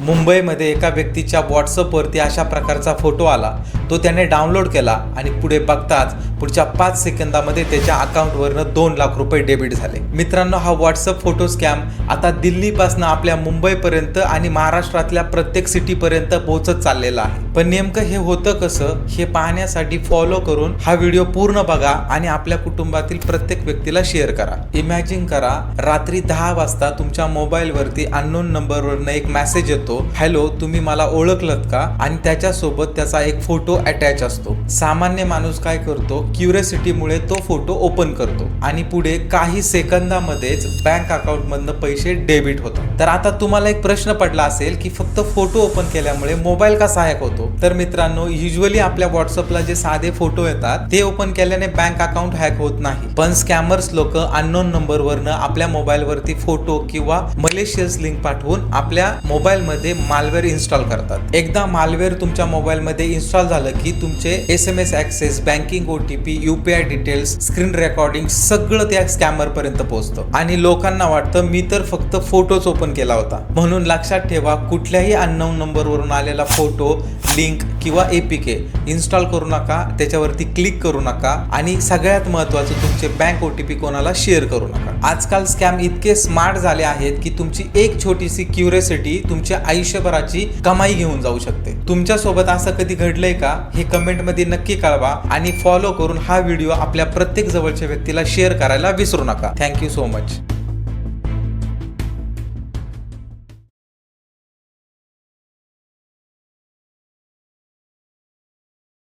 मुंबईमध्ये एका व्यक्तीच्या व्हॉट्सअपवरती अशा प्रकारचा फोटो आला। तो त्याने डाउनलोड केला आणि पुढे बघताच पुढच्या 5 सेकंदामध्ये त्याच्या अकाउंटवरनं 2 लाख रुपये डेबिट झाले। मित्रांनो, हा व्हॉट्सअप फोटो स्कॅम आता दिल्लीपासून आपल्या मुंबईपर्यंत आणि महाराष्ट्रातल्या प्रत्येक सिटीपर्यंत पोहोचत चाललेला आहे। पण नेमकं हे होतं कसं हे पाहण्यासाठी फॉलो करून हा व्हिडिओ पूर्ण बघा आणि आपल्या कुटुंबातील प्रत्येक व्यक्तीला शेअर करा। इमॅजिन करा, रात्री 10 वाजता तुमच्या मोबाईलवरती अननोन नंबरवरनं एक मेसेज येतो, हॅलो, तुम्ही मला ओळखलत का? आणि त्याच्यासोबत त्याचा एक फोटो अटॅच असतो। सामान्य माणूस काय करतो, क्युरियोसिटीमुळे तो फोटो ओपन करतो आणि पुढे काही सेकंदामध्येच बँक अकाउंट मधनं पैसे डेबिट होतात। तर आता तुम्हाला एक प्रश्न पडला असेल की फक्त फोटो ओपन केल्यामुळे मोबाईल कसा हॅक होतो? तर मित्रांनो, युजली आपल्या व्हॉट्सअपला जे साधे फोटो येतात ते ओपन केल्याने बँक अकाउंट हॅक होत नाही, पण स्कॅमर्स लोक अननोन नंबरवरनं आपल्या मोबाईलवरती फोटो किंवा मलेशियस लिंक पाठवून आपल्या मोबाईलमध्ये मालवेअर इन्स्टॉल करतात। एकदा मालवेअर तुमच्या मोबाईलमध्ये इन्स्टॉल झालं की तुमचे SMS access, banking OTP, UPI details, screen recording सगळं त्या स्कॅमर पर्यंत पोहोचतं आणि लोकांना वाटतं मी तर फक्त फोटोच ओपन केला होता। म्हणून लक्षात ठेवा, कुठल्याही अननोन नंबरवरून आलेला फोटो, लिंक किंवा APK इन्स्टॉल करू नका, त्याच्यावरती क्लिक करू नका आणि सगळ्यात महत्त्वाचं तुमचे बँक OTP कोणाला शेअर करू नका। आजकाल स्कॅम इतके स्मार्ट झाले आहेत की तुमची एक छोटीशी क्युरियोसिटी तुमच्या आयुष्यभराची कमाई घेऊन जाऊ शकते। तुमच्या सोबत असं कधी घडलंय का? हे कमेंट मध्ये नक्की कळवा आणि फॉलो करून हा व्हिडिओ आपल्या प्रत्येक जवळच्या व्यक्तीला शेअर करायला विसरू नका। Thank you so much.